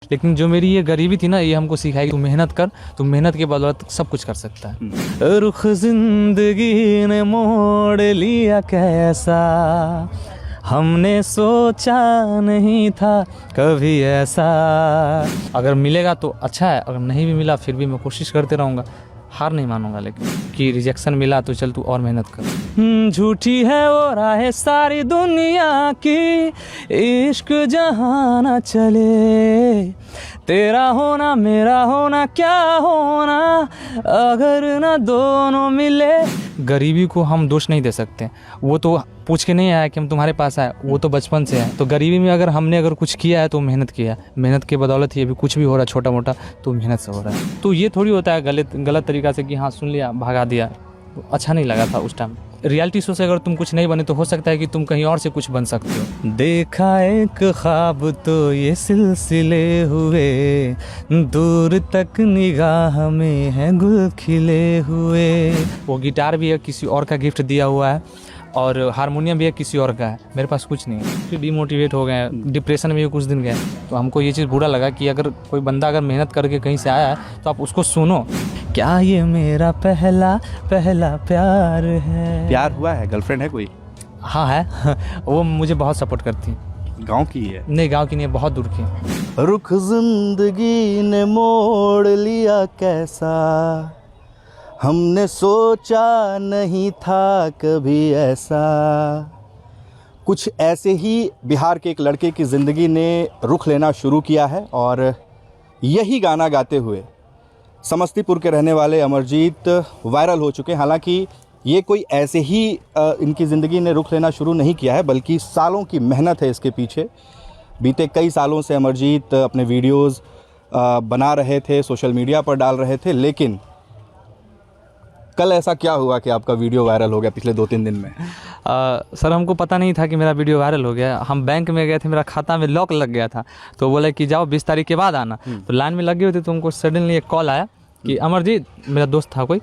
लेकिन जो मेरी ये गरीबी थी ना, ये हमको सिखाई कि तू मेहनत कर, तू मेहनत के बदौलत सब कुछ कर सकता है। रुख जिंदगी ने मोड़ लिया कैसा, हमने सोचा नहीं था कभी ऐसा। अगर मिलेगा तो अच्छा है, अगर नहीं भी मिला फिर भी मैं कोशिश करते रहूँगा, हार नहीं मानूंगा। लेकिन कि रिजेक्शन मिला तो चल तू और मेहनत कर। झूठी है वो राहें सारी दुनिया की, इश्क जहाँ ना चले, तेरा होना मेरा होना क्या होना अगर ना दोनों मिले। गरीबी को हम दोष नहीं दे सकते, वो तो पूछ के नहीं आया कि हम तुम्हारे पास आए, वो तो बचपन से है। तो गरीबी में अगर हमने कुछ किया है तो मेहनत किया है, मेहनत के बदौलत ही अभी कुछ भी हो रहा है छोटा मोटा तो मेहनत से हो रहा है। तो ये थोड़ी होता है गलत तरीका से कि हाँ सुन लिया भगा दिया, तो अच्छा नहीं लगा था उस टाइम। रियलिटी शो से अगर तुम कुछ नहीं बने तो हो सकता है कि तुम कहीं और से कुछ बन सकते हो। देखा एक ख्वाब तो ये सिलसिले हुए, दूर तक निगाह में है गुल खिले हुए। वो गिटार भी है किसी और का गिफ्ट दिया हुआ है, और हारमोनियम भी है किसी और का है, मेरे पास कुछ नहीं है। फिर डिमोटिवेट हो गए, डिप्रेशन में भी कुछ दिन गए। तो हमको ये चीज़ बुरा लगा कि अगर कोई बंदा अगर मेहनत करके कहीं से आया है तो आप उसको सुनो। क्या ये मेरा पहला प्यार है। प्यार हुआ है? गर्लफ्रेंड है कोई? हाँ है वो मुझे बहुत सपोर्ट करती है। गांव की है? नहीं गांव की नहीं है, बहुत दूर की है। रुख जिंदगी ने मोड़ लिया कैसा, हमने सोचा नहीं था कभी ऐसा। कुछ ऐसे ही बिहार के एक लड़के की ज़िंदगी ने रुख लेना शुरू किया है, और यही गाना गाते हुए समस्तीपुर के रहने वाले अमरजीत वायरल हो चुके हैं। हालांकि ये कोई ऐसे ही इनकी ज़िंदगी ने रुख लेना शुरू नहीं किया है, बल्कि सालों की मेहनत है इसके पीछे। बीते कई सालों से अमरजीत अपने वीडियोज़ बना रहे थे, सोशल मीडिया पर डाल रहे थे, लेकिन कल ऐसा क्या हुआ कि आपका वीडियो वायरल हो गया पिछले 2-3 दिन में? सर हमको पता नहीं था कि मेरा वीडियो वायरल हो गया। हम बैंक में गए थे, मेरा खाता में लॉक लग गया था, तो बोले कि जाओ 20 तारीख के बाद आना। तो लाइन में लगे हुए थे तो उनको सडनली एक कॉल आया कि अमरजीत, मेरा दोस्त था कोई,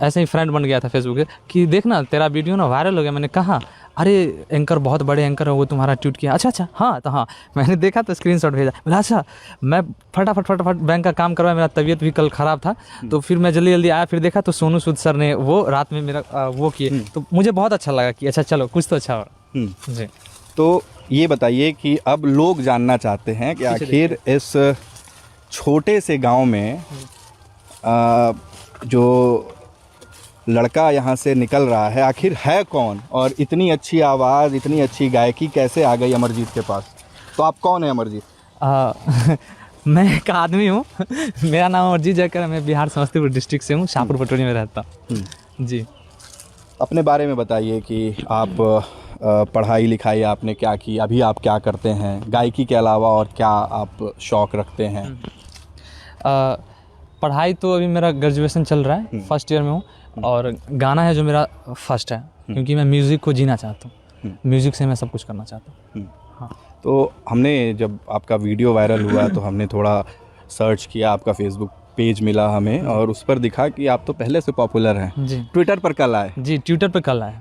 ऐसे ही फ्रेंड बन गया था फेसबुक पे, कि देखना तेरा वीडियो ना वायरल हो गया। मैंने कहा अरे एंकर बहुत बड़े एंकर है, वो तुम्हारा ट्वीट किया। अच्छा हाँ, तो हाँ मैंने देखा तो स्क्रीनशॉट भेजा। बोला अच्छा। मैं फटाफट बैंक का काम करवाया, मेरा तबीयत भी कल ख़राब था, तो फिर मैं जल्दी आया, फिर देखा तो सोनू सूद सर ने वो रात में मेरा वो किए, तो मुझे बहुत अच्छा लगा कि अच्छा चलो कुछ तो अच्छा हो। जी तो ये बताइए कि अब लोग जानना चाहते हैं कि आखिर इस छोटे से गांव में जो लड़का यहाँ से निकल रहा है आखिर है कौन, और इतनी अच्छी आवाज़, इतनी अच्छी गायकी कैसे आ गई अमरजीत के पास? तो आप कौन है अमरजीत? मैं एक आदमी हूँ मेरा नाम अमरजीत जयकर, मैं बिहार समस्तीपुर डिस्ट्रिक्ट से हूँ, शाहपुर पटोरी में रहता हूँ। जी अपने बारे में बताइए कि आप पढ़ाई लिखाई आपने क्या की, अभी आप क्या करते हैं, गायकी के अलावा और क्या आप शौक़ रखते हैं? पढ़ाई तो अभी मेरा ग्रेजुएशन चल रहा है, फर्स्ट ईयर में हूँ, और गाना है जो मेरा फर्स्ट है, क्योंकि मैं म्यूज़िक को जीना चाहता हूँ, म्यूज़िक से मैं सब कुछ करना चाहता हूँ। हाँ। तो हमने जब आपका वीडियो वायरल हुआ तो हमने थोड़ा सर्च किया, आपका फेसबुक पेज मिला हमें, और उस पर दिखा कि आप तो पहले से पॉपुलर हैं। जी ट्विटर पर कल आए? जी ट्विटर पर कल आए।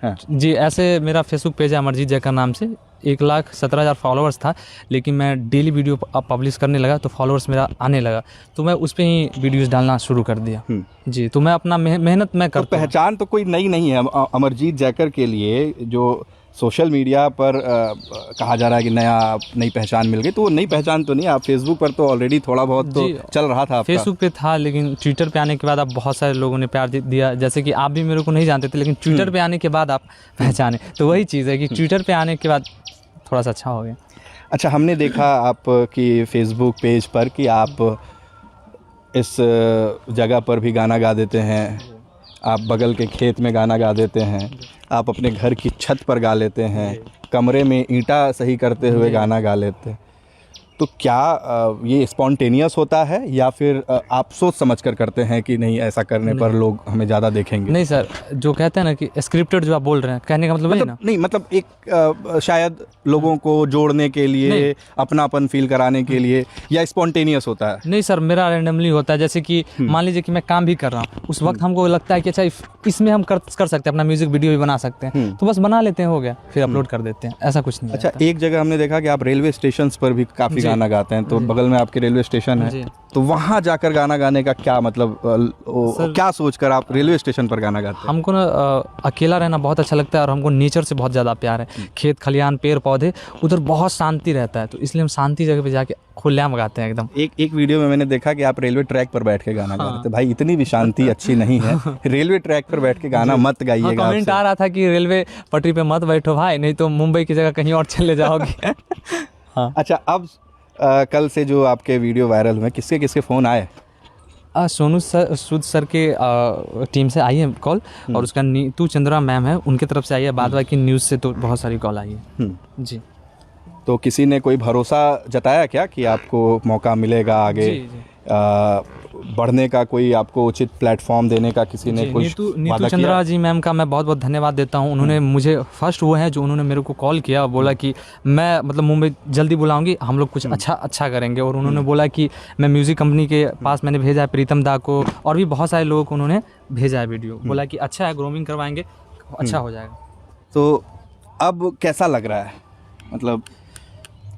हाँ। जी ऐसे मेरा फेसबुक पेज है अमरजीत जयकर नाम से, 1,17,000 फॉलोअर्स था, लेकिन मैं डेली वीडियो पब्लिश करने लगा तो फॉलोअर्स मेरा आने लगा, तो मैं उस पर ही वीडियोस डालना शुरू कर दिया। जी तो मैं अपना मेहनत मैं करता हूँ। पहचान तो कोई नई नहीं है अमरजीत जयकर के लिए, जो सोशल मीडिया पर कहा जा रहा है कि नई पहचान मिल गई, तो वो नई पहचान तो नहीं। आप फेसबुक पर तो ऑलरेडी थोड़ा बहुत तो चल रहा था आपका। फेसबुक पे था, लेकिन ट्विटर पे आने के बाद आप बहुत सारे लोगों ने प्यार दिया, जैसे कि आप भी मेरे को नहीं जानते थे, लेकिन ट्विटर पे आने के बाद आप पहचाने। तो वही चीज़ है कि ट्विटर पे आने के बाद थोड़ा सा अच्छा हो गया। अच्छा, हमने देखा आपकी फेसबुक पेज पर कि आप इस जगह पर भी गाना गा देते हैं, आप बगल के खेत में गाना गा देते हैं, आप अपने घर की छत पर गा लेते हैं, कमरे में ईंटा सही करते हुए गाना गा लेते हैं। तो क्या ये स्पॉन्टेनियस होता है या फिर आप सोच समझकर करते हैं कि नहीं ऐसा करने पर लोग हमें ज़्यादा देखेंगे? नहीं सर, जो कहते हैं ना कि स्क्रिप्टेड, जो आप बोल रहे हैं, कहने का मतलब है ना, नहीं मतलब एक शायद लोगों को जोड़ने के लिए, अपनापन फील कराने के लिए, या स्पॉन्टेनियस होता है? नहीं सर, मेरा रैंडमली होता है। जैसे कि मान लीजिए कि मैं काम भी कर रहा हूँ, उस वक्त हमको लगता है कि अच्छा इसमें हम कर सकते हैं, अपना म्यूजिक वीडियो भी बना सकते हैं, तो बस बना लेते हैं, हो गया, फिर अपलोड कर देते हैं, ऐसा कुछ नहीं। अच्छा, एक जगह हमने देखा कि आप रेलवे स्टेशन पर भी काफ़ी गाना गाते हैं, तो बगल में आपके रेलवे स्टेशन है, तो वहाँ जाकर गाना गाने का क्या मतलब क्या सोचकर आप रेलवे स्टेशन पर गाना गाते हैं? हमको ना अकेला रहना बहुत अच्छा लगता है और हमको नेचर से बहुत ज़्यादा प्यार है। खेत खलियान पेड़ पौधे उधर बहुत शांति रहता है, तो इसलिए हम शांति जगह पे जाके खुलेआम गाते हैं एकदम। एक वीडियो में मैंने देखा कि आप रेलवे ट्रैक पर बैठ के गाना गा रहे थे। भाई इतनी भी शांति अच्छी नहीं है, रेलवे ट्रैक पर बैठ के गाना मत गाइएगा। कमेंट आ रहा था कि रेलवे पटरी पे मत बैठो भाई, नहीं तो मुंबई की जगह कहीं और चले जाओगे। हाँ। अच्छा, अब कल से जो आपके वीडियो वायरल हुए, किसके किसके फ़ोन आए? सोनू सर, सूद सर के टीम से आई है कॉल, और उसका नीतू चंद्रा मैम है, उनकी तरफ से आई है। बाद बाकी न्यूज़ से तो बहुत सारी कॉल आई है जी। तो किसी ने कोई भरोसा जताया क्या कि आपको मौका मिलेगा आगे? जी, जी। बढ़ने का कोई आपको उचित प्लेटफॉर्म देने का किसी ने कुछ नीतू चंद्रा जी मैम का मैं बहुत बहुत धन्यवाद देता हूँ। उन्होंने मुझे फर्स्ट वो हैं जो उन्होंने मेरे को कॉल किया और बोला कि मैं मतलब मुंबई जल्दी बुलाऊंगी, हम लोग कुछ अच्छा करेंगे। और उन्होंने बोला कि मैं म्यूज़िक कंपनी के पास मैंने भेजा है प्रीतम दा को, और भी बहुत सारे लोगों को उन्होंने भेजा है वीडियो, बोला कि अच्छा है, ग्रूमिंग करवाएंगे, अच्छा हो जाएगा। तो अब कैसा लग रहा है? मतलब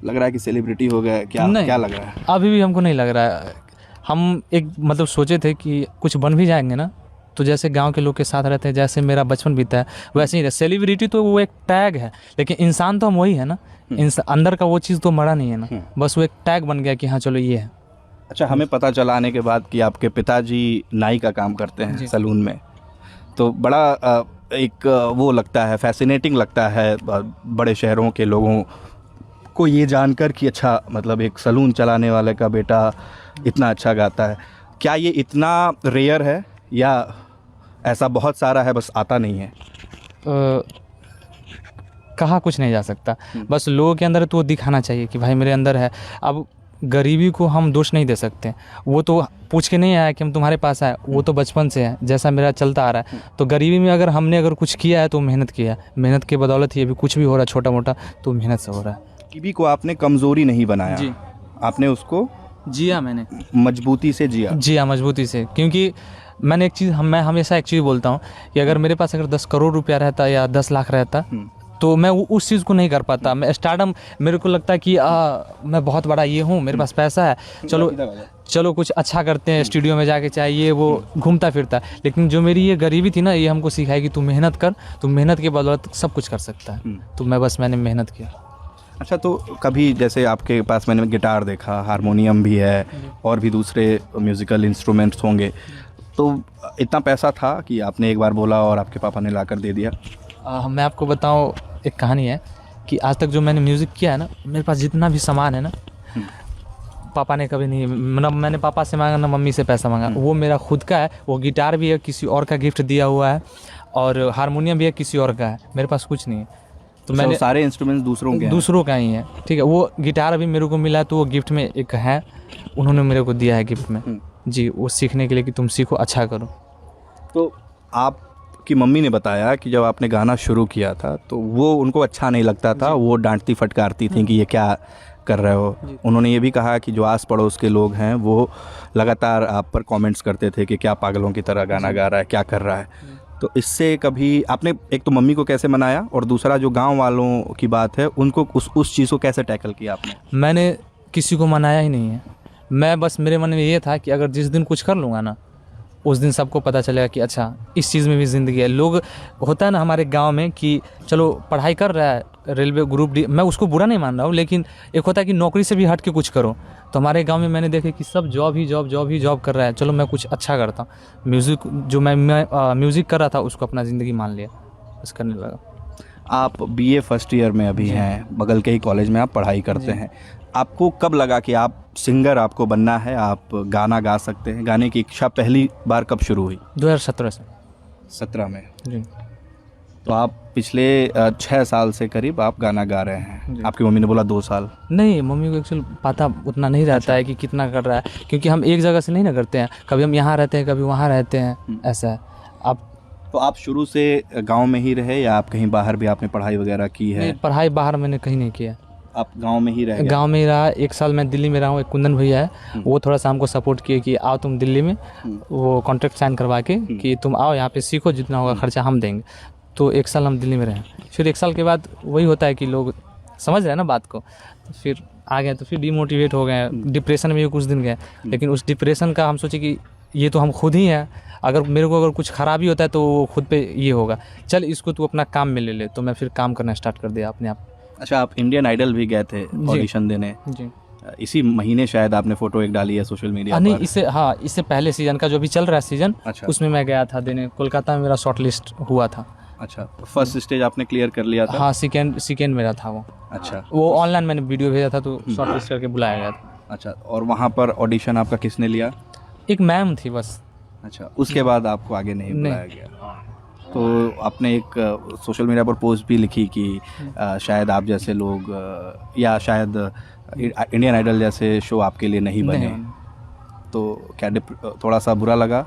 लग रहा है कि सेलिब्रिटी हो गया? क्या लग रहा है? अभी भी हमको नहीं लग रहा है। हम एक मतलब सोचे थे कि कुछ बन भी जाएंगे ना, तो जैसे गांव के लोग के साथ रहते हैं, जैसे मेरा बचपन बीता है वैसे ही। सेलिब्रिटी तो वो एक टैग है, लेकिन इंसान तो हम वही है ना, अंदर का वो चीज़ तो मरा नहीं है ना, बस वो एक टैग बन गया कि हाँ चलो ये है। अच्छा, हमें पता चला आने के बाद कि आपके पिताजी नाई का काम करते हैं सैलून में, तो बड़ा एक वो लगता है, फैसिनेटिंग लगता है बड़े शहरों के लोगों को ये जानकर कि अच्छा मतलब एक सैलून चलाने वाले का बेटा इतना अच्छा गाता है। क्या ये इतना रेयर है या ऐसा बहुत सारा है बस आता नहीं है? कहा कुछ नहीं जा सकता, बस लोगों के अंदर तो दिखाना चाहिए कि भाई मेरे अंदर है। अब गरीबी को हम दोष नहीं दे सकते, वो तो पूछ के नहीं आया कि हम तुम्हारे पास आए, वो तो बचपन से है, जैसा मेरा चलता आ रहा है। तो गरीबी में अगर हमने कुछ किया है तो मेहनत किया है, मेहनत के बदौलत ही अभी कुछ भी हो रहा है छोटा मोटा, तो मेहनत से हो रहा है। गरीबी को आपने कमज़ोरी नहीं बनाया जी, आपने उसको जिया, मैंने मजबूती से जिया मजबूती से। क्योंकि मैंने एक चीज़ मैं हमेशा एक चीज़ बोलता हूँ कि अगर मेरे पास अगर 10 करोड़ रुपया रहता या 10 लाख रहता तो मैं उस चीज़ को नहीं कर पाता। मैं स्टार्टअप, मेरे को लगता है कि मैं बहुत बड़ा ये हूँ, मेरे पास पैसा है, चलो कुछ अच्छा करते हैं, स्टूडियो में जाके चाहे ये वो घूमता फिरता। लेकिन जो मेरी ये गरीबी थी ना, ये हमको सिखाई कि तू मेहनत कर, तू मेहनत के बदौलत सब कुछ कर सकता है। तो मैंने मेहनत किया। अच्छा, तो कभी जैसे आपके पास मैंने गिटार देखा, हारमोनियम भी है और भी दूसरे म्यूज़िकल इंस्ट्रूमेंट्स होंगे, तो इतना पैसा था कि आपने एक बार बोला और आपके पापा ने लाकर दे दिया? मैं आपको बताऊं, एक कहानी है कि आज तक जो मैंने म्यूज़िक किया है ना, मेरे पास जितना भी सामान है ना, पापा ने कभी नहीं, मतलब मैंने पापा से मांगा ना मम्मी से पैसा मांगा, वो मेरा खुद का है। वो गिटार भी है किसी और का गिफ्ट दिया हुआ है, और हारमोनियम भी है किसी और का है, मेरे पास कुछ नहीं है। तो मैंने सारे इंस्ट्रूमेंट्स दूसरों का ही है, ठीक है। वो गिटार अभी मेरे को मिला है, तो वो गिफ्ट में एक है, उन्होंने मेरे को दिया है गिफ्ट में जी, वो सीखने के लिए कि तुम सीखो, अच्छा करो। तो आपकी मम्मी ने बताया कि जब आपने गाना शुरू किया था तो वो उनको अच्छा नहीं लगता था, वो डांटती फटकारती थी कि ये क्या कर रहे हो। उन्होंने ये भी कहा कि जो आस पड़ोस के लोग हैं वो लगातार आप पर कमेंट्स करते थे कि क्या पागलों की तरह गाना गा रहा है, क्या कर रहा है। तो इससे कभी आपने एक तो मम्मी को कैसे मनाया, और दूसरा जो गांव वालों की बात है उनको उस चीज़ को कैसे टैकल किया आपने? मैंने किसी को मनाया ही नहीं है। मैं बस, मेरे मन में ये था कि अगर जिस दिन कुछ कर लूँगा ना, उस दिन सबको पता चलेगा कि अच्छा इस चीज़ में भी ज़िंदगी है। लोग होता है ना हमारे गांव में कि चलो पढ़ाई कर रहा है, रेलवे ग्रुप डी, मैं उसको बुरा नहीं मान रहा हूँ, लेकिन एक होता है कि नौकरी से भी हट के कुछ करो। तो हमारे गांव में मैंने देखे कि सब जॉब कर रहा है, चलो मैं कुछ अच्छा करता हूँ। म्यूज़िक जो मैं म्यूज़िक कर रहा था उसको अपना ज़िंदगी मान लिया, बस करने लगा। आप BA फर्स्ट ईयर में अभी हैं, बगल के ही कॉलेज में आप पढ़ाई करते हैं। आपको कब लगा कि आप सिंगर आपको बनना है, आप गाना गा सकते हैं? गाने की इच्छा पहली बार कब शुरू हुई? 2017 से। 17 में जी। तो आप पिछले 6 साल से करीब आप गाना गा रहे हैं। आपकी मम्मी ने बोला 2 साल? नहीं, मम्मी को एक्चुअली पता उतना नहीं रहता है कि कितना कर रहा है, क्योंकि हम एक जगह से नहीं ना करते हैं, कभी हम यहाँ रहते हैं, कभी वहाँ रहते हैं, ऐसा है। तो आप शुरू से गांव में ही रहे या आप कहीं बाहर भी आपने पढ़ाई वगैरह की है? पढ़ाई बाहर मैंने कहीं नहीं किया, आप गांव में ही रहे? गांव में ही रहा। 1 साल मैं दिल्ली में रहा हूँ। एक कुंदन भैया है, वो थोड़ा सा हमको सपोर्ट किए कि आओ तुम दिल्ली में, वो कॉन्ट्रैक्ट साइन करवा के कि तुम आओ यहाँ पे सीखो, जितना होगा खर्चा हम देंगे। तो 1 साल हम दिल्ली में रहे। फिर 1 साल के बाद वही होता है कि लोग समझ रहे हैं ना बात को, तो फिर आ गए तो फिर डिमोटिवेट हो गए, डिप्रेशन में भी कुछ दिन गए। लेकिन उस डिप्रेशन का हम सोचे कि ये तो हम खुद ही हैं, अगर मेरे को अगर कुछ खराबी होता है तो वो खुद पे ये होगा, चल इसको तू अपना काम में ले ले। तो मैं फिर काम करना स्टार्ट कर दिया अपने आप। अच्छा, आप इंडियन आइडल भी गए थे ऑडिशन देने? जी, इसी महीने शायद आपने फोटो एक डाली है सोशल मीडिया नहीं, पर। इससे पहले सीजन का जो भी चल रहा है सीजन, अच्छा। उसमें मैं गया था देने, कोलकाता में मेरा शॉर्ट लिस्ट हुआ था। अच्छा, फर्स्ट स्टेज आपने क्लियर कर लिया था? हाँ, सेकेंड मेरा था वो। अच्छा, वो ऑनलाइन मैंने वीडियो भेजा था तो शॉर्ट लिस्ट करके बुलाया गया था। अच्छा, और वहाँ पर ऑडिशन आपका किसने लिया? एक मैम थी बस। अच्छा, उसके बाद आपको आगे नहीं बुलाया गया? तो आपने एक सोशल मीडिया पर पोस्ट भी लिखी कि शायद आप जैसे लोग या शायद इंडियन आइडल जैसे शो आपके लिए नहीं बने। तो क्या थोड़ा सा बुरा लगा?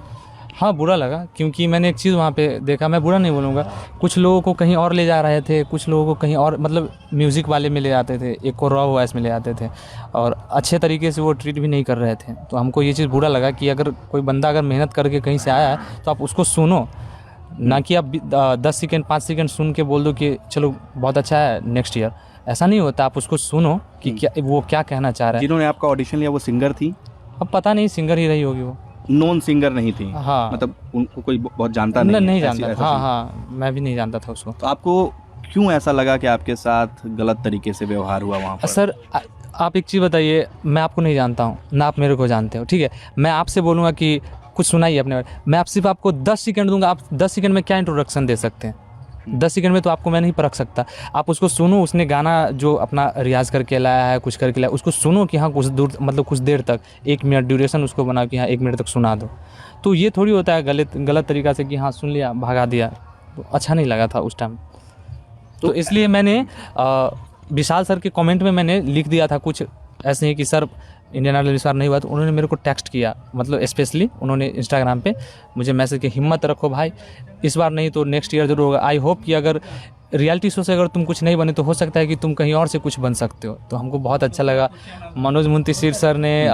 हाँ, बुरा लगा, क्योंकि मैंने एक चीज़ वहाँ पे देखा, मैं बुरा नहीं बोलूँगा, कुछ लोगों को कहीं और ले जा रहे थे, कुछ लोगों को कहीं और, मतलब म्यूज़िक वाले में ले जाते थे, एक को रॉ वॉइस में ले जाते थे, और अच्छे तरीके से वो ट्रीट भी नहीं कर रहे थे। तो हमको ये चीज़ बुरा लगा कि अगर कोई बंदा अगर मेहनत करके कहीं से आया है तो आप उसको सुनो, ना कि आप 10 सेकेंड 5 सेकेंड सुन के बोल दो कि चलो बहुत अच्छा है नेक्स्ट ईयर। ऐसा नहीं होता, आप उसको सुनो कि क्या वो क्या कहना चाह रहा है। जिन्होंने आपका ऑडिशन लिया वो सिंगर थी? अब पता नहीं, सिंगर ही रही होगी वो। नॉन सिंगर नहीं थी? हाँ, मतलब उनको कोई बहुत जानता नहीं? नहीं जानता। हाँ हाँ, मैं भी नहीं जानता था उसको। तो आपको क्यों ऐसा लगा कि आपके साथ गलत तरीके से व्यवहार हुआ वहाँ पर? सर, आप एक चीज़ बताइए, मैं आपको नहीं जानता हूँ, ना आप मेरे को जानते हो, ठीक है? मैं आपसे बोलूँगा कि कुछ सुनाइए अपने बारे में, मैं सिर्फ आपको 10 सेकंड दूंगा, आप 10 सेकंड में क्या इंट्रोडक्शन दे सकते हैं? 10 सेकंड में तो आपको मैं नहीं परख सकता। आप उसको सुनो, उसने गाना जो अपना रियाज करके लाया है, कुछ करके लाया, उसको सुनो कि हाँ कुछ दूर, मतलब कुछ देर तक, 1 मिनट ड्यूरेशन उसको बनाओ कि हाँ 1 मिनट तक सुना दो। तो ये थोड़ी होता है गलत तरीक़ा से कि हाँ सुन लिया भगा दिया, तो अच्छा नहीं लगा था उस टाइम। तो इसलिए मैंने विशाल सर के कमेंट में मैंने लिख दिया था कुछ ऐसे ही कि सर इंडियन आइडल इस बार नहीं हुआ। तो उन्होंने मेरे को टेक्स्ट किया, मतलब स्पेशली उन्होंने इंस्टाग्राम पे मुझे मैसेज किया, हिम्मत रखो भाई, इस बार नहीं तो नेक्स्ट ईयर जरूर होगा। आई होप कि अगर रियलिटी शो से अगर तुम कुछ नहीं बने तो हो सकता है कि तुम कहीं और से कुछ बन सकते हो। तो हमको बहुत अच्छा लगा। मनोज मुंतशिर सर ने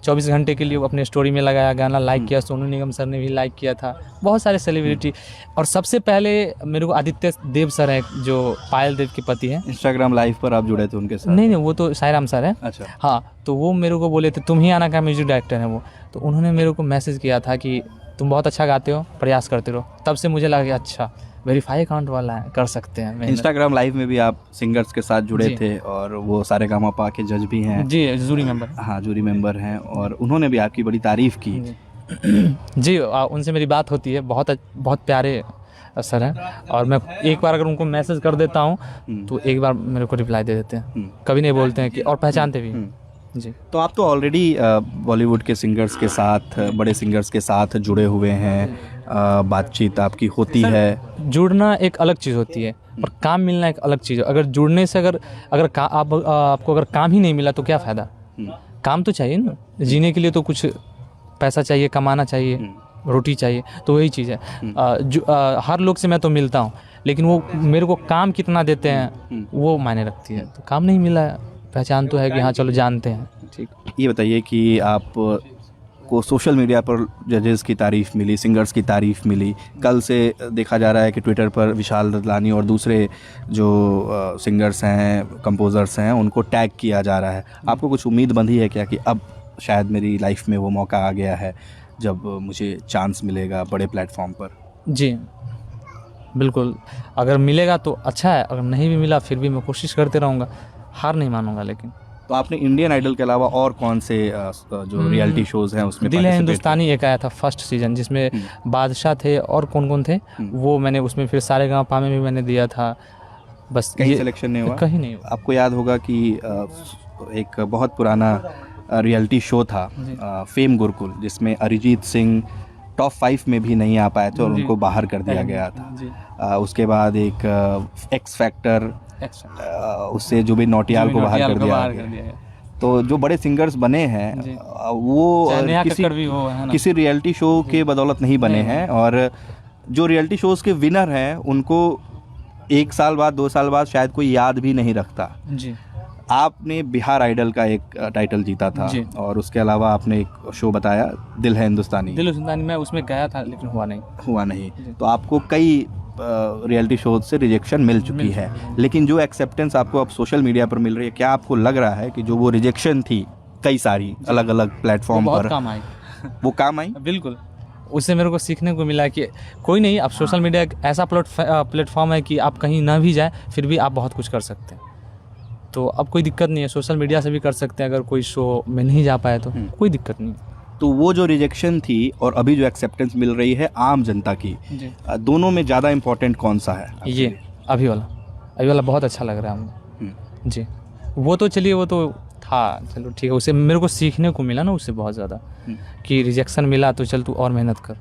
24 घंटे के लिए अपने स्टोरी में लगाया गाना, लाइक किया। सोनू निगम सर ने भी लाइक किया था, बहुत सारे सेलिब्रिटी। और सबसे पहले मेरे को आदित्य देव सर हैं जो पायल देव के पति हैं। इंस्टाग्राम लाइव पर आप जुड़े थे उनके साथ? नहीं, वो तो साईराम सर हैं। अच्छा। हाँ, तो वो मेरे को बोले थे तुम ही आना का, म्यूजिक डायरेक्टर हैं वो। तो उन्होंने मेरे को मैसेज किया था कि तुम बहुत अच्छा गाते हो, प्रयास करते रहो। तब से मुझे लगा कि अच्छा वेरीफाई अकाउंट वाला है, कर सकते हैं। इंस्टाग्राम लाइव में भी आप सिंगर्स के साथ जुड़े थे और वो सारेगामापा के जज भी हैं? जी, जूरी मेंबर। हाँ, जूरी मेंबर हैं, और उन्होंने भी आपकी बड़ी तारीफ़ की। जी, उनसे मेरी बात होती है, बहुत प्यारे सर हैं। और मैं एक बार अगर उनको मैसेज कर देता हूँ तो एक बार मेरे को रिप्लाई दे देते हैं, कभी नहीं बोलते हैं कि, और पहचानते भी। जी। तो आप तो ऑलरेडी बॉलीवुड के सिंगर्स के साथ, बड़े सिंगर्स के साथ जुड़े हुए हैं, बातचीत आपकी होती है। जुड़ना एक अलग चीज़ होती है और काम मिलना एक अलग चीज़ है। अगर जुड़ने से अगर आपको अगर काम ही नहीं मिला तो क्या फ़ायदा? काम तो चाहिए ना, जीने के लिए तो कुछ पैसा चाहिए, कमाना चाहिए, रोटी चाहिए। तो वही चीज़ है। हर लोग से मैं तो मिलता हूँ, लेकिन वो मेरे को काम कितना देते हैं वो मायने रखती है। तो काम नहीं मिला, पहचान तो है कि हाँ चलो जानते हैं। ठीक। ये बताइए कि आप को सोशल मीडिया पर जजेस की तारीफ़ मिली, सिंगर्स की तारीफ़ मिली। कल से देखा जा रहा है कि ट्विटर पर विशाल ददलानी और दूसरे जो सिंगर्स हैं, कंपोज़र्स हैं, उनको टैग किया जा रहा है। आपको कुछ उम्मीद बंधी है क्या कि अब शायद मेरी लाइफ में वो मौका आ गया है जब मुझे चांस मिलेगा बड़े प्लेटफॉर्म पर? जी बिल्कुल, अगर मिलेगा तो अच्छा है, अगर नहीं भी मिला फिर भी मैं कोशिश करते रहूँगा, हार नहीं मानूंगा। लेकिन तो आपने इंडियन आइडल के अलावा और कौन से जो रियलिटी शोज़ हैं उसमें? दिल है हिंदुस्तानी एक आया था फर्स्ट सीजन, जिसमें बादशाह थे और कौन कौन थे वो, मैंने उसमें फिर सारेगामापा में भी मैंने दिया था। बस कहीं सिलेक्शन नहीं हुआ? कहीं नहीं हुआ। आपको याद होगा कि एक बहुत पुराना रियलिटी शो था फेम गुरुकुल, जिसमें अरिजीत सिंह टॉप 5 में भी नहीं आ पाए थे और उनको बाहर कर दिया गया था। उसके बाद एक एक्स फैक्टर, उससे जुबिन नौटियाल को बाहर कर दिया गया। तो जो बड़े सिंगर्स बने हैं वो किसी रियलिटी शो के बदौलत नहीं बने हैं, और जो रियलिटी शोज़ के विनर हैं उनको 1 साल बाद 2 साल बाद शायद कोई याद भी नहीं रखता। जी। आपने बिहार आइडल का एक टाइटल जीता था और उसके अलावा आपने एक शो बताया दिल है हिंदुस्तानी। मैं उसमें गया था लेकिन हुआ नहीं। तो आपको कई रियलिटी शो से रिजेक्शन मिल चुकी है, लेकिन जो एक्सेप्टेंस आपको अब सोशल मीडिया पर मिल रही है, क्या आपको लग रहा है कि जो वो रिजेक्शन थी कई सारी अलग अलग प्लेटफॉर्म पर, काम आई? वो काम आई? बिल्कुल, उससे मेरे को सीखने को मिला कि कोई नहीं, अब सोशल मीडिया एक ऐसा प्लेटफॉर्म है कि आप कहीं ना भी जाए फिर भी आप बहुत कुछ कर सकते हैं। तो अब कोई दिक्कत नहीं है, सोशल मीडिया से भी कर सकते हैं। अगर कोई शो में नहीं जा पाए तो कोई दिक्कत नहीं। तो वो जो रिजेक्शन थी और अभी जो एक्सेप्टेंस मिल रही है आम जनता की, दोनों में ज़्यादा इम्पोर्टेंट कौन सा है? ये अभी वाला बहुत अच्छा लग रहा है हमें जी। वो तो चलिए, वो तो था, चलो ठीक है, उससे मेरे को सीखने को मिला ना उससे बहुत ज़्यादा, कि रिजेक्शन मिला तो चल तू और मेहनत कर।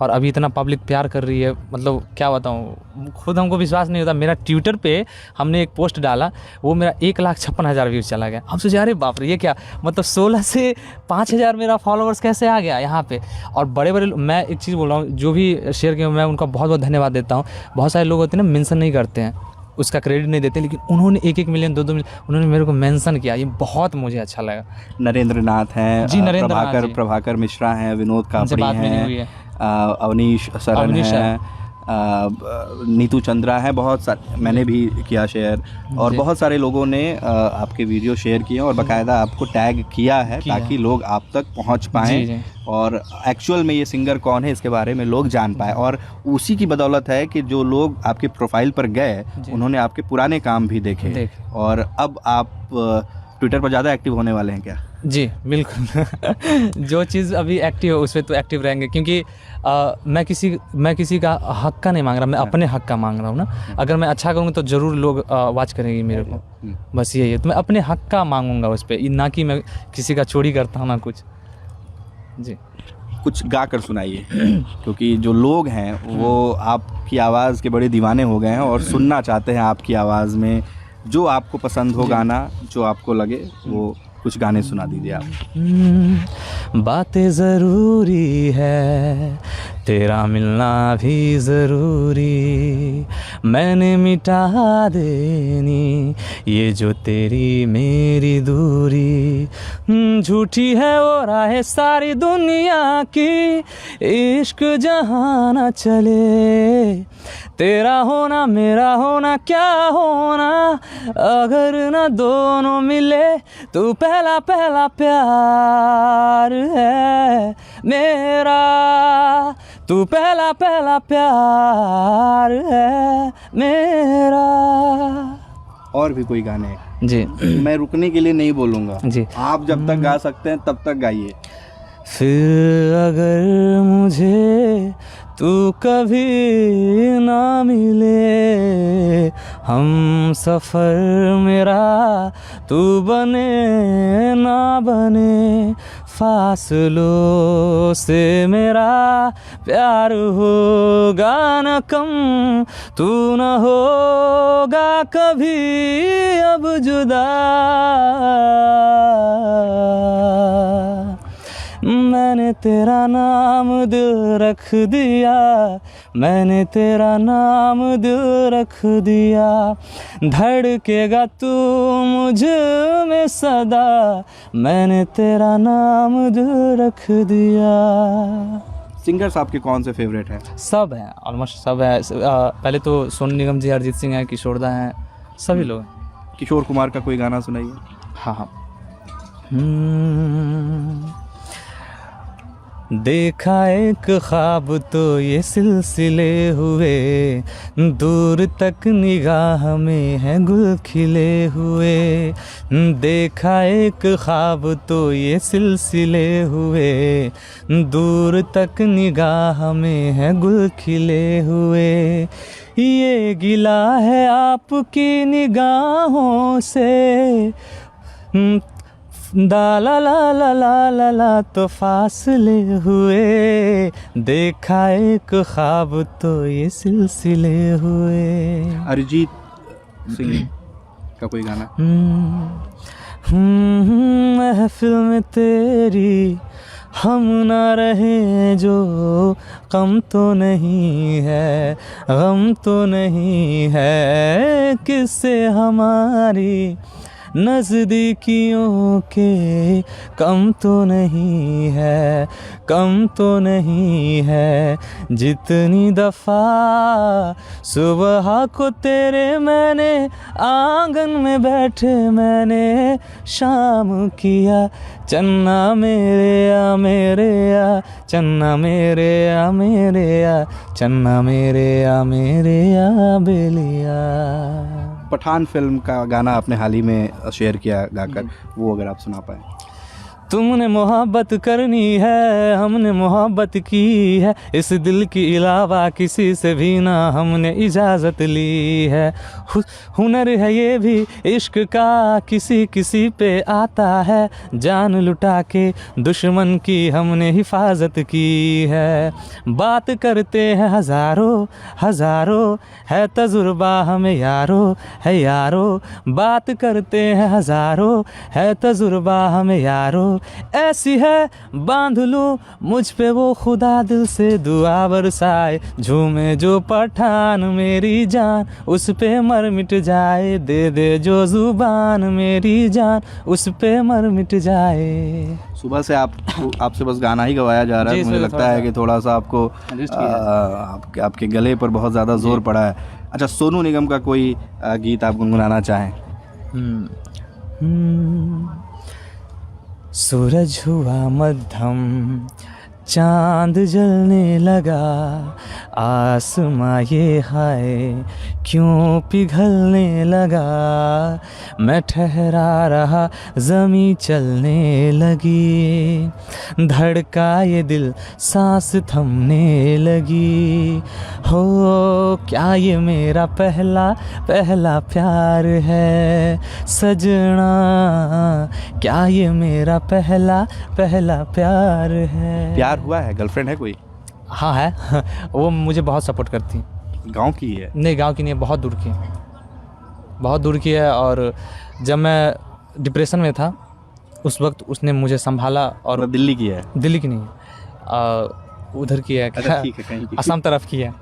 और अभी इतना पब्लिक प्यार कर रही है, मतलब क्या बताऊँ, खुद हमको विश्वास नहीं होता। मेरा ट्विटर पे हमने एक पोस्ट डाला, वो मेरा 1,56,000 व्यूज़ चला गया। अब सोचा अरे बाप रे, ये क्या, मतलब 16 से 5,000 मेरा फॉलोअर्स कैसे आ गया यहाँ पे। और बड़े बड़े, मैं एक चीज़ बोल रहा हूँ, जो भी शेयर किया मैं उनका बहुत बहुत धन्यवाद देता हूँ। बहुत सारे लोग होते हैं ना, मेंशन नहीं करते हैं, उसका क्रेडिट नहीं देते, लेकिन उन्होंने 1-1 मिलियन 2-2 मिलियन उन्होंने मेरे को मेंशन किया, ये बहुत मुझे अच्छा लगा। नरेंद्र नाथ हैं जी, नरेंद्र नाथ जी। प्रभाकर मिश्रा हैं, विनोद कापड़ी हैं, अवनीश सरन हैं, नीतू चंद्रा है, बहुत सारे, मैंने भी किया शेयर, और बहुत सारे लोगों ने आपके वीडियो शेयर किए और बाकायदा आपको टैग किया है ताकि लोग आप तक पहुंच पाएँ और एक्चुअल में ये सिंगर कौन है इसके बारे में लोग जान पाए। और उसी की बदौलत है कि जो लोग आपके प्रोफाइल पर गए उन्होंने आपके पुराने काम भी देखे और अब आप ट्विटर पर ज़्यादा एक्टिव होने वाले हैं क्या? जी बिल्कुल। जो चीज़ अभी एक्टिव है उस पर तो एक्टिव रहेंगे, क्योंकि मैं किसी का हक का नहीं मांग रहा, मैं अपने हक का मांग रहा हूँ ना। अगर मैं अच्छा करूँगा तो ज़रूर लोग वाच करेंगे मेरे को, बस यही है। तो मैं अपने हक का मांगूंगा उस पर, ना कि मैं किसी का चोरी करता हूँ ना कुछ। जी, कुछ गा कर सुनाइए, क्योंकि जो लोग हैं वो आपकी आवाज़ के बड़े दीवाने हो गए हैं और सुनना चाहते हैं आपकी आवाज़ में जो आपको पसंद हो गाना, जो आपको लगे वो कुछ गाने सुना दीजिए आप। बातें ज़रूरी है, तेरा मिलना भी ज़रूरी, मैंने मिटा देनी ये जो तेरी मेरी दूरी। झूठी है वो राह सारी दुनिया की, इश्क जहाँ न चले, तेरा होना मेरा होना क्या होना, अगर न दोनों मिले तू पहला पहला प्यार है मेरा, तू पहला पहला प्यार है मेरा। और भी कोई गाने? जी, मैं रुकने के लिए नहीं बोलूँगा जी, आप जब तक गा सकते हैं तब तक गाइए। फिर अगर मुझे तू कभी ना मिले, हम सफ़र मेरा तू बने ना बने, फासलों से मेरा प्यार होगा न कम, तू न होगा कभी अब जुदा, मैंने तेरा नाम दिल रख दिया, मैंने तेरा नाम दिल रख दिया, धड़केगा तू मुझ में सदा, मैंने तेरा नाम दिल रख दिया। सिंगर्स आपके कौन से फेवरेट हैं? सब हैं, ऑलमोस्ट सब है। पहले तो सोनू निगम जी, अरिजीत सिंह हैं, किशोर दा हैं, सभी लोग। किशोर कुमार का कोई गाना सुनाइए। हाँ। देखा एक ख्वाब तो ये सिलसिले हुए, दूर तक निगाह में है गुल खिले हुए, देखा एक ख्वाब तो ये सिलसिले हुए, दूर तक निगाह में है गुल खिले हुए, ये गिला है आपकी निगाहों से, दा ला ला ला ला ला ला तो फासले हुए, देखा एक ख्वाब तो ये सिलसिले हुए। अरिजीत सिंह का कोई गाना? महफिल में तेरी हम ना रहे जो, गम तो नहीं है, गम तो नहीं है, किससे हमारी नज़दीकियों के कम तो नहीं है, कम तो नहीं है। जितनी दफ़ा सुबह को तेरे मैंने आंगन में बैठे मैंने शाम किया, चन्ना मेरे आ मेरे आ, चन्ना मेरे आ मेरे आ, चन्ना मेरे आ मेरे आ बेलिया। पठान फिल्म का गाना आपने हाल ही में शेयर किया गाकर, वो अगर आप सुना पाए। तुमने मोहब्बत करनी है, हमने मोहब्बत की है, इस दिल के अलावा किसी से भी ना हमने इजाज़त ली है। हुनर है ये भी इश्क का, किसी किसी पे आता है, जान लुटा के दुश्मन की हमने हिफाजत की है। बात करते हैं हज़ारों हज़ारों, है तजुर्बा हमें यारो, है यारो। बात करते हैं हज़ारों, है तजुर्बा हमें यारो। ऐसी है बांध लूं मुझ पे वो खुदा दिल से दुआ बरसाए, झूमे जो पठान मेरी जान उस पे मर मिट जाए, दे दे जो जुबान मेरी जान उस पे मर मिट जाए। सुबह से आपसे बस गाना ही गवाया जा रहा है, मुझे लगता है कि थोड़ा सा आपको आपके गले पर बहुत ज़्यादा जोर पड़ा है। अच्छा, सोनू निगम का कोई गीत आप गुनगुनाना चाहें? सूरज हुआ मध्यम, चांद जलने लगा, आसमां ये हाय क्यों पिघलने लगा। मैं ठहरा रहा ज़मीं चलने लगी, धड़का ये दिल सांस थमने लगी। हो क्या ये मेरा पहला पहला प्यार है सजना, क्या ये मेरा पहला पहला प्यार है। प्यार हुआ है? गर्लफ्रेंड है कोई? हाँ है वो मुझे बहुत सपोर्ट करती है। गांव की है? नहीं, गांव की नहीं है, बहुत दूर की है, बहुत दूर की है। और जब मैं डिप्रेशन में था उस वक्त उसने मुझे संभाला। और दिल्ली की है? दिल्ली की नहीं है, उधर की है। अच्छा, ठीक है, कहीं की? असम तरफ की है।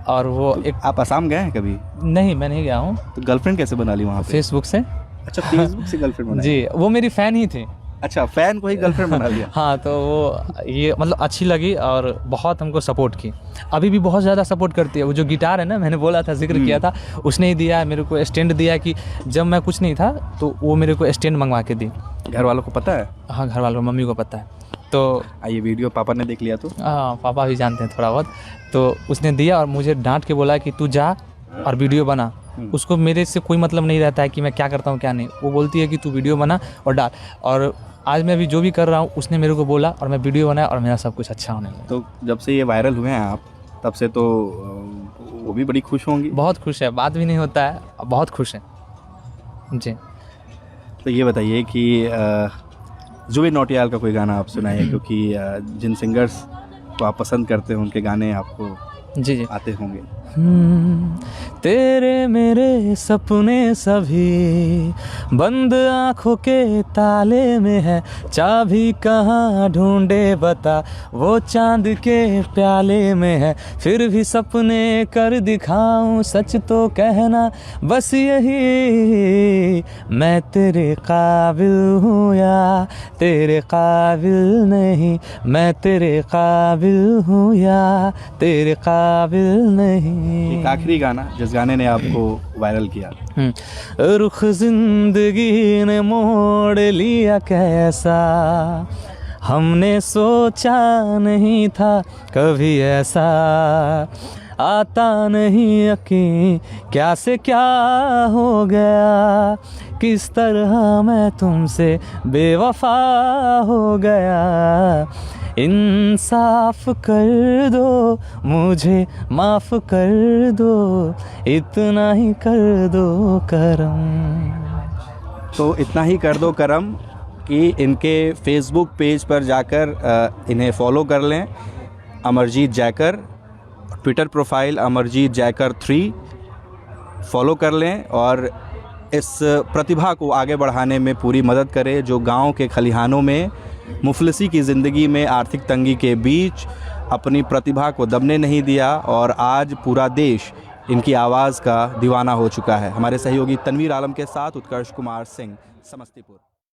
और वो एक आप असम गए हैं कभी? नहीं, मैं नहीं गया हूँ। तो गर्लफ्रेंड कैसे बना ली वहाँ पे? फेसबुक से। अच्छा, फेसबुक से गर्लफ्रेंड बनाई? जी, वो मेरी फ़ैन ही थी। अच्छा, फैन को ही गर्लफ्रेंड बना लिया? हाँ, तो वो ये मतलब अच्छी लगी और बहुत हमको सपोर्ट की। अभी भी बहुत ज़्यादा सपोर्ट करती है। वो जो गिटार है ना, मैंने बोला था, जिक्र किया था, उसने ही दिया है मेरे को। स्टैंड दिया कि जब मैं कुछ नहीं था तो वो मेरे को स्टैंड मंगवा के दी। घर वालों को पता है? हाँ, घर वालों को, मम्मी को पता है। तो ये वीडियो पापा ने देख लिया तो? हाँ, पापा भी जानते हैं थोड़ा बहुत। तो उसने दिया और मुझे डांट के बोला कि तू जा और वीडियो बना। उसको मेरे से कोई मतलब नहीं रहता है कि मैं क्या करता हूँ क्या नहीं। वो बोलती है कि तू वीडियो बना और डाल। और आज मैं भी जो भी कर रहा हूँ उसने मेरे को बोला और मैं वीडियो बनाया और मेरा सब कुछ अच्छा होने लगा। तो जब से ये वायरल हुए हैं आप, तब से तो वो भी बड़ी खुश होंगी? बहुत खुश है, बात भी नहीं होता है, बहुत खुश है जी। तो ये बताइए कि जुबिन नौटियाल का कोई गाना आप सुनाइए, क्योंकि जिन सिंगर्स को आप पसंद करते हैं उनके गाने आपको जी आते होंगे। तेरे मेरे सपने सभी बंद आँखों के ताले में है, चाबी कहाँ ढूंढे बता, वो चांद के प्याले में है। फिर भी सपने कर दिखाऊं, सच तो कहना बस यही, मैं तेरे काबिल हूँ या तेरे काबिल नहीं, मैं तेरे काबिल हूँ या तेरे काबिल नहीं। एक आखिरी गाना जिस गाने ने आपको वायरल किया। रुख जिंदगी ने मोड़ लिया कैसा, हमने सोचा नहीं था कभी ऐसा, आता नहीं यकीन क्या से क्या हो गया, किस तरह मैं तुमसे बेवफा हो गया। इंसाफ कर दो मुझे, माफ़ कर दो, इतना ही कर दो करम। तो इतना ही कर दो करम कि इनके फेसबुक पेज पर जाकर इन्हें फॉलो कर लें, Amarjeet Jaikar. Twitter profile Amarjeet Jaikar 3 follow कर लें और इस प्रतिभा को आगे बढ़ाने में पूरी मदद करें, जो गांव के खलिहानों में मुफलिसी की ज़िंदगी में आर्थिक तंगी के बीच अपनी प्रतिभा को दबने नहीं दिया और आज पूरा देश इनकी आवाज़ का दीवाना हो चुका है। हमारे सहयोगी तनवीर आलम के साथ उत्कर्ष कुमार सिंह, समस्तीपुर।